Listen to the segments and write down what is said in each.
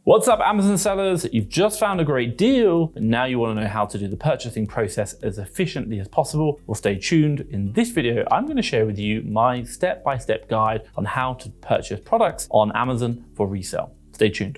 What's up, Amazon sellers? You've just found a great deal, but now you want to know how to do the purchasing process as efficiently as possible. Well, stay tuned. In this video, I'm going to share with you my step-by-step guide on how to purchase products on Amazon for resale. Stay tuned.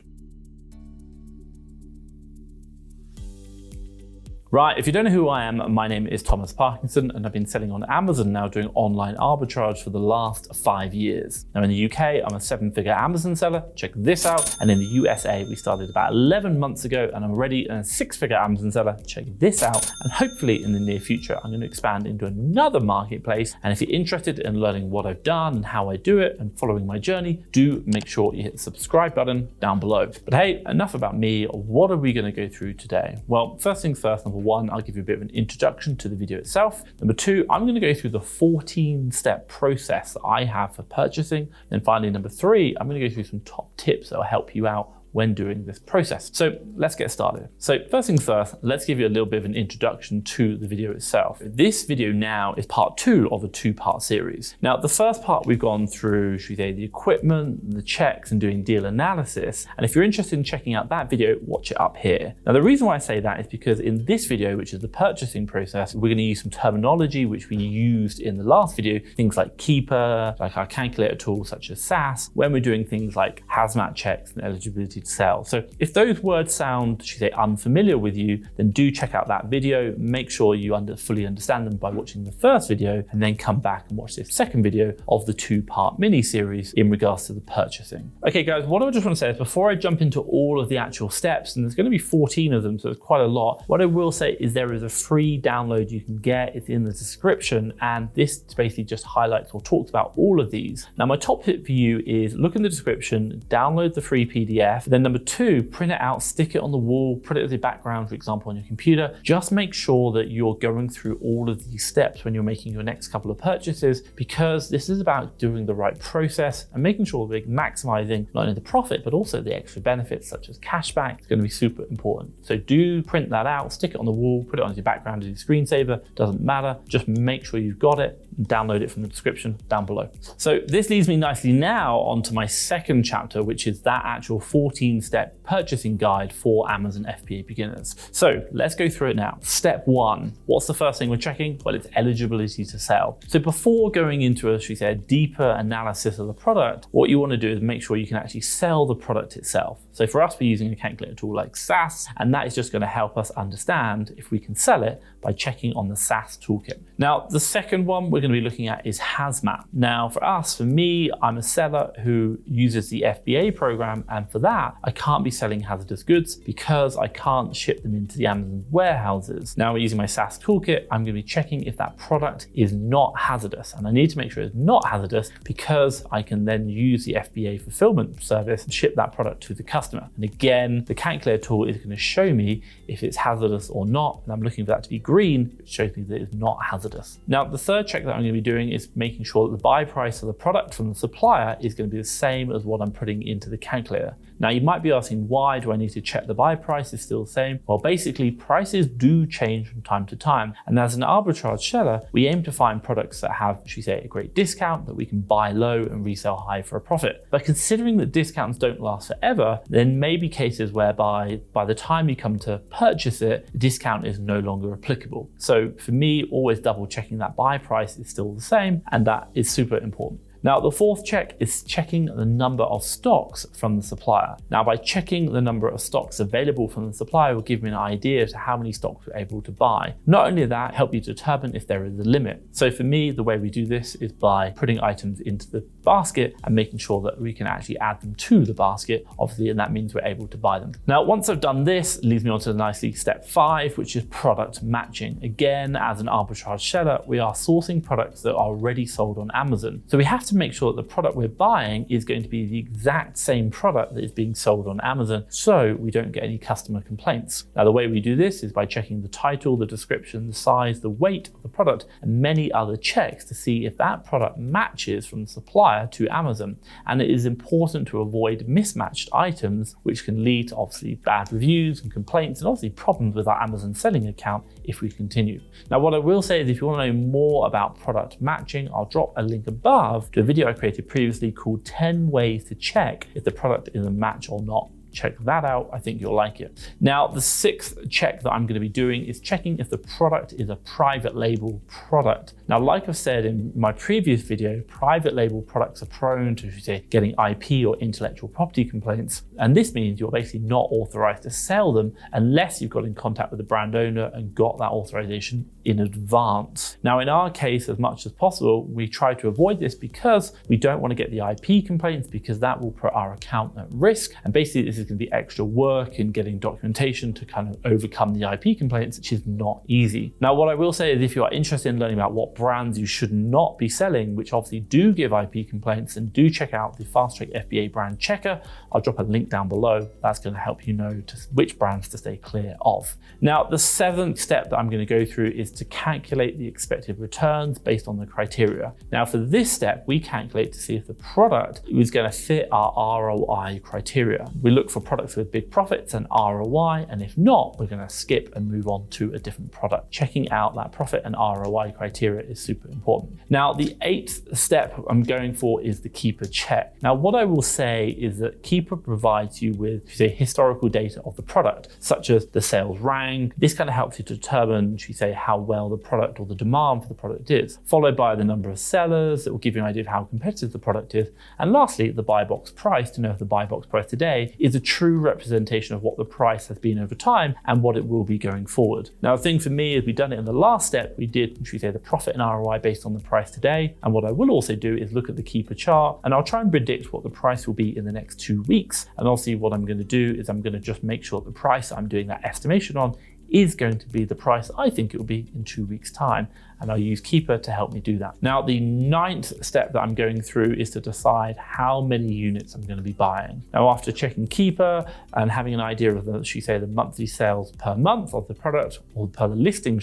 Right, if you don't know who I am, my name is Thomas Parkinson, and I've been selling on Amazon now doing online arbitrage for the last 5 years. Now in the UK, I'm a 7-figure Amazon seller, check this out. And in the USA, we started about 11 months ago, and I'm already a 6-figure Amazon seller, check this out. And hopefully in the near future, I'm gonna expand into another marketplace. And if you're interested in learning what I've done and how I do it and following my journey, do make sure you hit the subscribe button down below. But hey, enough about me. What are we gonna go through today? Well, first things first, number one, I'll give you a bit of an introduction to the video itself. Number two, I'm going to go through the 14-step process that I have for purchasing. And finally, number three, I'm going to go through some top tips that will help you out when doing this process. So let's get started. So first things first, let's give you a little bit of an introduction to the video itself. This video now is part 2 of a 2-part series. Now, the first part we've gone through, should we say, the equipment, the checks, and doing deal analysis. And if you're interested in checking out that video, watch it up here. Now, the reason why I say that is because in this video, which is the purchasing process, we're gonna use some terminology which we used in the last video, things like Keeper, like our calculator tools such as SAS, when we're doing things like hazmat checks and eligibility to sell. So if those words sound, should we say, unfamiliar with you, then do check out that video. Make sure you fully understand them by watching the first video, and then come back and watch this second video of the 2-part mini series in regards to the purchasing. Okay guys, what I just want to say is before I jump into all of the actual steps, and there's going to be 14 of them, so it's quite a lot, what I will say is there is a free download you can get. It's in the description, and this basically just highlights or talks about all of these. Now, my top tip for you is look in the description, download the free PDF. Then number 2, print it out, stick it on the wall, put it as a background, for example, on your computer. Just make sure that you're going through all of these steps when you're making your next couple of purchases, because this is about doing the right process and making sure we're maximizing not only the profit, but also the extra benefits such as cashback. It's going to be super important. So do print that out, stick it on the wall, put it on as your background, as your screensaver, doesn't matter. Just make sure you've got it. Download it from the description down below. So this leads me nicely now onto my second chapter, which is that actual 14-step purchasing guide for Amazon FBA beginners. So let's go through it now. Step 1, what's the first thing we're checking? Well, it's eligibility to sell. So before going into a, should we say, a deeper analysis of the product, what you want to do is make sure you can actually sell the product itself. So for us, we're using a calculator tool like SAS, and that is just going to help us understand if we can sell it by checking on the SAS toolkit. Now, the second one we're going to be looking at is hazmat. Now, for me, I'm a seller who uses the FBA program, and for that, I can't be selling hazardous goods because I can't ship them into the Amazon warehouses. Now, using my SAS toolkit, I'm going to be checking if that product is not hazardous, and I need to make sure it's not hazardous because I can then use the FBA fulfillment service and ship that product to the customer. And again, the calculator tool is going to show me if it's hazardous or not, and I'm looking for that to be green, which shows me that it's not hazardous. Now, the third check that I'm going to be doing is making sure that the buy price of the product from the supplier is going to be the same as what I'm putting into the calculator. Now, you might be asking, why do I need to check the buy price is still the same? Well, basically, prices do change from time to time. And as an arbitrage seller, we aim to find products that have, should we say, a great discount that we can buy low and resell high for a profit. But considering that discounts don't last forever, then may be cases whereby by the time you come to purchase it, the discount is no longer applicable. So for me, always double checking that buy price is still the same, and that is super important. Now, the fourth check is checking the number of stocks from the supplier. Now, by checking the number of stocks available from the supplier will give me an idea as to how many stocks we're able to buy. Not only that, help you determine if there is a limit. So for me, the way we do this is by putting items into the basket and making sure that we can actually add them to the basket, obviously, and that means we're able to buy them. Now, once I've done this, it leads me on to nicely step 5, which is product matching. Again, as an arbitrage seller, we are sourcing products that are already sold on Amazon. So we have to make sure that the product we're buying is going to be the exact same product that is being sold on Amazon, so we don't get any customer complaints. Now, the way we do this is by checking the title, the description, the size, the weight of the product, and many other checks to see if that product matches from the supplier to Amazon. And it is important to avoid mismatched items, which can lead to obviously bad reviews and complaints, and obviously problems with our Amazon selling account if we continue. Now, what I will say is if you want to know more about product matching, I'll drop a link above to a video I created previously called 10 ways to check if the product is a match or not. check that out. I think you'll like it. Now, the sixth check that I'm going to be doing is checking if the product is a private label product. Now, like I've said in my previous video, private label products are prone to getting IP or intellectual property complaints. And this means you're basically not authorized to sell them unless you've got in contact with the brand owner and got that authorization in advance. Now, in our case, as much as possible, we try to avoid this because we don't want to get the IP complaints, because that will put our account at risk. And basically, this is going to be extra work in getting documentation to kind of overcome the IP complaints, which is not easy. Now, what I will say is if you are interested in learning about what brands you should not be selling, which obviously do give IP complaints, then do check out the FastTrackFBA brand checker. I'll drop a link down below. That's going to help you know which brands to stay clear of. Now, the seventh step that I'm going to go through is to calculate the expected returns based on the criteria. Now, for this step, we calculate to see if the product is going to fit our ROI criteria. We look for products with big profits and ROI, and if not, we're going to skip and move on to a different product. Checking out that profit and ROI criteria is super important. Now, the eighth step I'm going for is the Keeper check. Now, what I will say is that Keeper provides you with, say, historical data of the product, such as the sales rank. This kind of helps you to determine, how well the product or the demand for the product is, followed by the number of sellers. That will give you an idea of how competitive the product is. And lastly, the buy box price, to know if the buy box price today is a true representation of what the price has been over time and what it will be going forward. Now, the thing for me is we've done it in the last step. We did, the profit and ROI based on the price today. And what I will also do is look at the Keeper chart, and I'll try and predict what the price will be in the next 2 weeks. And obviously what I'm going to do is I'm going to just make sure the price I'm doing that estimation on is going to be the price I think it will be in 2 weeks' time. And I'll use Keeper to help me do that. Now, the ninth step that I'm going through is to decide how many units I'm going to be buying. Now, after checking Keeper and having an idea of the monthly sales per month of the product, or per the listing,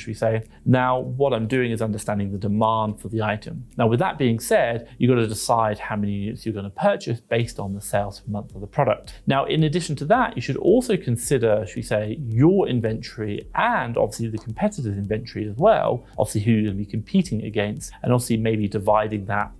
now what I'm doing is understanding the demand for the item. Now, with that being said, you've got to decide how many units you're going to purchase based on the sales per month of the product. Now, in addition to that, you should also consider, your inventory and obviously the competitor's inventory as well, obviously who you're going to be competing against, and obviously maybe dividing that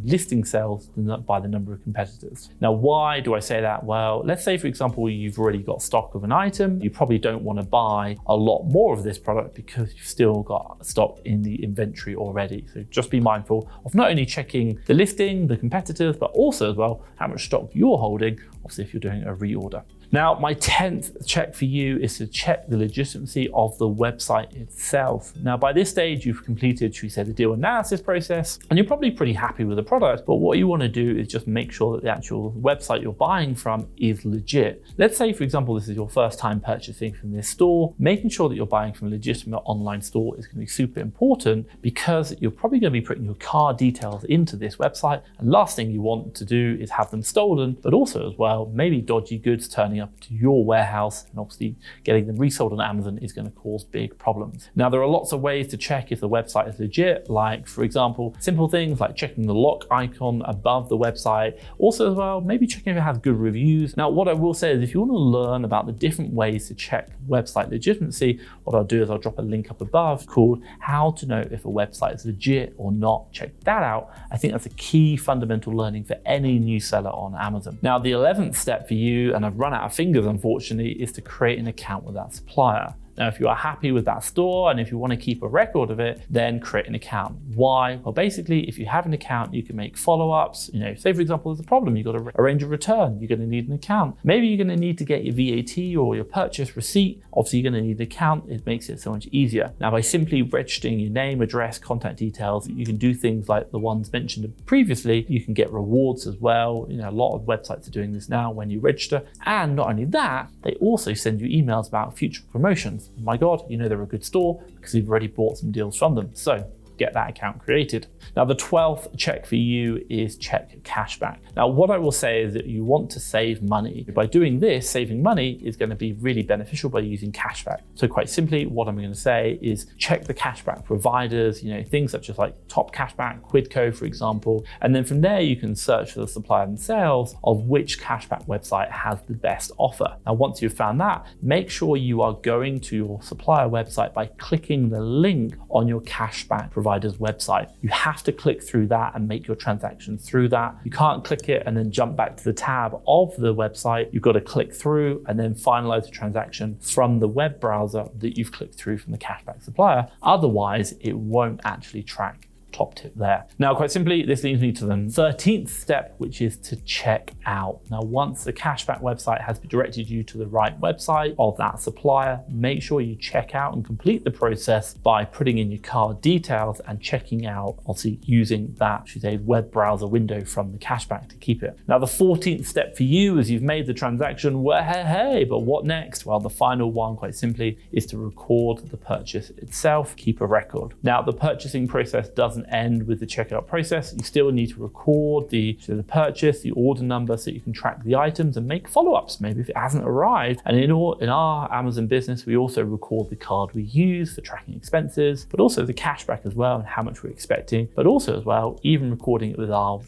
listing sales by the number of competitors. Now, why do I say that? Well, let's say, for example, you've already got stock of an item. You probably don't want to buy a lot more of this product because you've still got stock in the inventory already. So just be mindful of not only checking the listing, the competitors, but also as well how much stock you're holding, obviously if you're doing a reorder. Now, my 10th check for you is to check the legitimacy of the website itself. Now, by this stage, you've completed, the deal analysis process, and you're probably pretty happy with the product, but what you want to do is just make sure that the actual website you're buying from is legit. Let's say, for example, this is your first time purchasing from this store. Making sure that you're buying from a legitimate online store is going to be super important, because you're probably going to be putting your card details into this website, and last thing you want to do is have them stolen, but also as well, maybe dodgy goods turning up to your warehouse, and obviously getting them resold on Amazon is going to cause big problems. Now, there are lots of ways to check if the website is legit, like, for example, simple things like checking the lock icon above the website. Also as well, maybe checking if it has good reviews. Now, what I will say is if you want to learn about the different ways to check website legitimacy, what I'll do is I'll drop a link up above called How to Know If a Website is Legit or Not. Check that out. I think that's a key fundamental learning for any new seller on Amazon. Now, the 11th step for you, and I've run out of fingers unfortunately, is to create an account with that supplier. Now, if you are happy with that store and if you want to keep a record of it, then create an account. Why? Well, basically, if you have an account, you can make follow-ups. Say, for example, there's a problem, you've got to arrange a return, you're going to need an account. Maybe you're going to need to get your VAT or your purchase receipt. Obviously, you're going to need an account. It makes it so much easier. Now, by simply registering your name, address, contact details, you can do things like the ones mentioned previously. You can get rewards as well. A lot of websites are doing this now when you register. And not only that, they also send you emails about future promotions. My God, they're a good store because you've already bought some deals from them. So get that account created. Now, the 12th check for you is check cashback. Now, what I will say is that you want to save money. By doing this, saving money is going to be really beneficial by using cashback. So quite simply, what I'm going to say is check the cashback providers, things such as like Top Cashback, Quidco, for example. And then from there, you can search for the supplier themselves of which cashback website has the best offer. Now, once you've found that, make sure you are going to your supplier website by clicking the link on your cashback provider provider's website. You have to click through that and make your transaction through that. You can't click it and then jump back to the tab of the website. You've got to click through and then finalize the transaction from the web browser that you've clicked through from the cashback supplier. Otherwise, it won't actually track. Top tip there. Now, quite simply, this leads me to the 13th step, which is to check out. Now, once the cashback website has directed you to the right website of that supplier, make sure you check out and complete the process by putting in your card details and checking out, obviously using that, web browser window from the cashback to keep it. Now, the 14th step for you is you've made the transaction, well, hey, but what next? Well, the final one, quite simply, is to record the purchase itself, keep a record. Now, the purchasing process doesn't end with the checkout process. You still need to record the purchase, the order number, so you can track the items and make follow-ups, maybe if it hasn't arrived. And in our Amazon business, we also record the card we use for tracking expenses, but also the cashback as well and how much we're expecting, but also as well, even recording it with our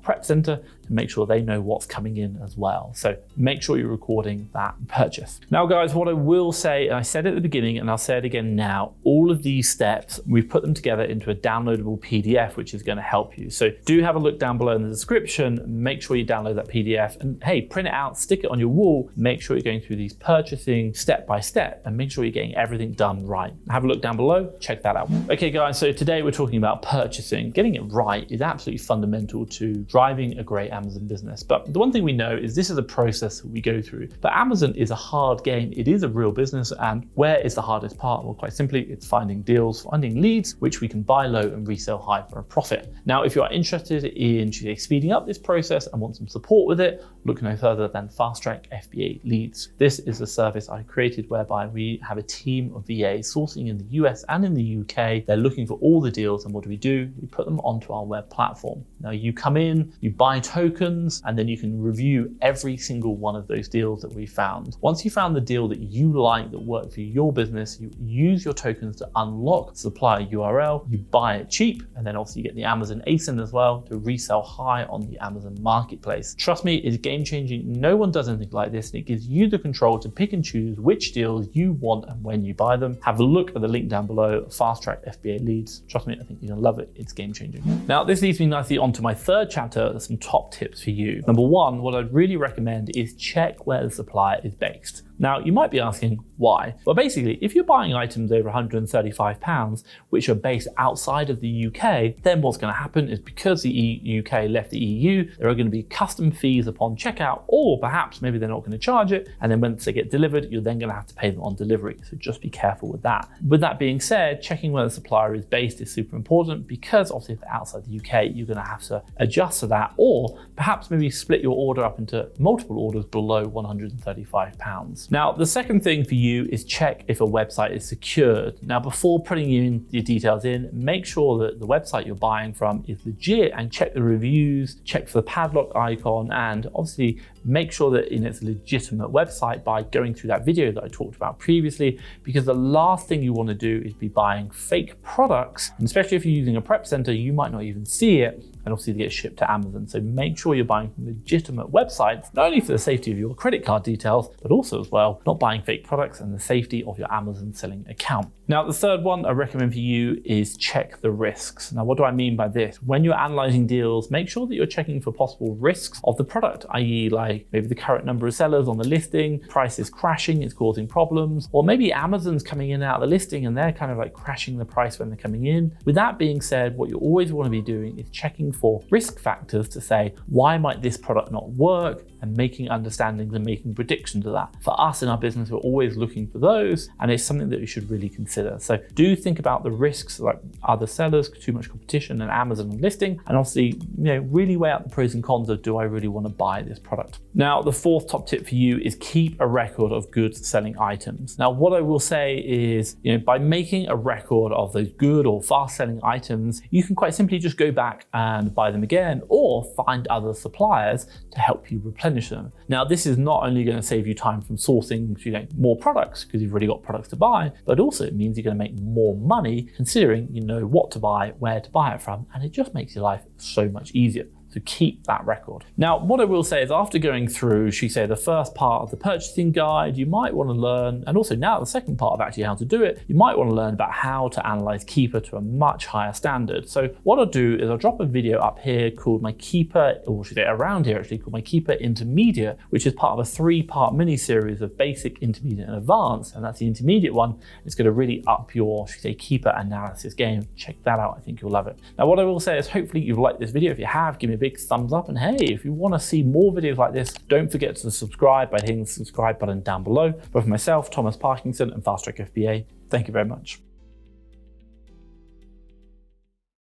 prep center to make sure they know what's coming in as well. So make sure you're recording that purchase. Now, guys, what I will say, and I said it at the beginning and I'll say it again now, all of these steps, we've put them together into a downloadable PDF, which is going to help you. So do have a look down below in the description, make sure you download that PDF and hey, print it out, stick it on your wall, make sure you're going through these purchasing step by step and make sure you're getting everything done right. Have a look down below, check that out. Okay guys, so today we're talking about purchasing. Getting it right is absolutely fundamental to driving a great Amazon business. But the one thing we know is this is a process that we go through. But Amazon is a hard game. It is a real business. And where is the hardest part? Well, quite simply, it's finding deals, finding leads, which we can buy low and resell high for a profit. Now, if you are interested in speeding up this process and want some support with it, look no further than FastTrackFBA Leads. This is a service I created whereby we have a team of VAs sourcing in the US and in the UK. They're looking for all the deals, and what do? We put them onto our web platform. Now you come in, you buy tokens, and then you can review every single one of those deals that we found. Once you found the deal that you like, that worked for your business, you use your tokens to unlock the supplier URL, you buy it cheap, and then obviously you get the Amazon ASIN as well to resell high on the Amazon marketplace. Trust me, it's game changing. No one does anything like this, and it gives you the control to pick and choose which deals you want and when you buy them. Have a look at the link down below, FastTrackFBA Leads. Trust me, I think you're gonna love it. It's game changing. Now, this leads me nicely onto my third chapter, some top tips for you. Number one, what I'd really recommend is check where the supplier is based. Now, you might be asking why? Well, basically, if you're buying items over £135, which are based outside of the UK, then what's going to happen is because the UK left the EU, there are going to be custom fees upon checkout, or perhaps maybe they're not going to charge it. And then once they get delivered, you're then going to have to pay them on delivery. So just be careful with that. With that being said, checking where the supplier is based is super important because obviously if they're outside the UK, you're going to have to adjust to that, or perhaps maybe split your order up into multiple orders below £135. Now, the second thing for you is check if a website is secured. Now, before putting your details in, make sure that the website you're buying from is legit and check the reviews, check for the padlock icon, and obviously make sure that it's a legitimate website by going through that video that I talked about previously, because the last thing you want to do is be buying fake products, and especially if you're using a prep center, you might not even see it, and obviously they get shipped to Amazon. So make sure you're buying from legitimate websites, not only for the safety of your credit card details, but also as well, not buying fake products and the safety of your Amazon selling account. Now, the third one I recommend for you is check the risks. Now, what do I mean by this? When you're analyzing deals, make sure that you're checking for possible risks of the product, i.e. like maybe the current number of sellers on the listing, price is crashing, it's causing problems, or maybe Amazon's coming in and out of the listing and they're kind of like crashing the price when they're coming in. With that being said, what you always want to be doing is checking for risk factors to say, why might this product not work? And making understandings and making predictions of that. For us in our business, we're always looking for those, and it's something that you should really consider. So do think about the risks, like other sellers, too much competition, and Amazon listing, and obviously, really weigh out the pros and cons of, do I really want to buy this product? Now, the fourth top tip for you is keep a record of good selling items. Now, what I will say is, by making a record of those good or fast selling items, you can quite simply just go back and buy them again, or find other suppliers to help you replenish them. Now, this is not only going to save you time from sourcing more products because you've already got products to buy, but also it means you're going to make more money considering you know what to buy, where to buy it from, and it just makes your life so much easier. So keep that record. Now, what I will say is after going through, the first part of the purchasing guide, you might want to learn, and also now the second part of actually how to do it, you might want to learn about how to analyze Keeper to a much higher standard. So what I'll do is I'll drop a video up here called my Keeper, or should I say around here actually, called my Keeper Intermediate, which is part of a 3-part mini series of basic, intermediate, and advanced. And that's the intermediate one. It's going to really up your, Keeper analysis game. Check that out. I think you'll love it. Now, what I will say is hopefully you've liked this video. If you have, give me a big thumbs up. And hey, if you want to see more videos like this, don't forget to subscribe by hitting the subscribe button down below. But for myself, Thomas Parkinson, and FastTrackFBA, thank you very much.